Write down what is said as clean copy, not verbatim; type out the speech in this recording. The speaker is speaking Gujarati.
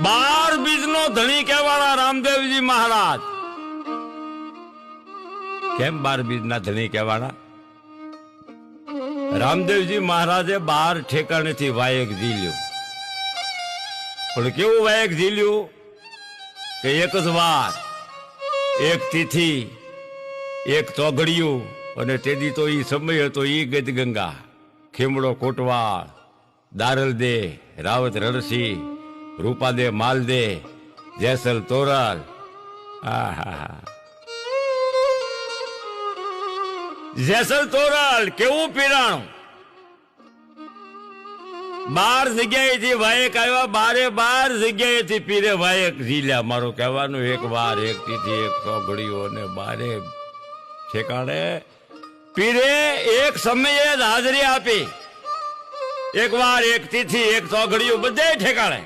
12 બીજનો ધણી કહેવાના રામદેવજી મહારાજ. કેમ 12 બીજના ધણી કહેવાના? રામદેવજી મહારાજે 12 ઠેકાણેથી વાયક ઝીલ્યું. પણ કેવું વાયક ઝીલ્યું કે એક જ વાર, એક તિથિ, એક ચોઘડિયું, અને તેદી તો ઈ સમય હતો ઈ ગદગંગા, ખીમડો કોટવાળ, દારલ દે, રાવત રણસી, રૂપાદે માલદે, જેસલ તોરલ. આહા, જેસલ તોરલ કેવું પીરાણું. 12 જગ્યાએથી વાયક આવ્યા, 12 જગ્યાએથી પીરે વાયક ઝીલ્યા. મારું કહેવાનું એક વાર, એક તિથિ, એક ચોઘડિયું, અને 12 ઠેકાણે પીરે એક સમયે જ હાજરી આપી. એક વાર, એક તિથિ, એક ચોઘડિયું, બધે ઠેકાણે.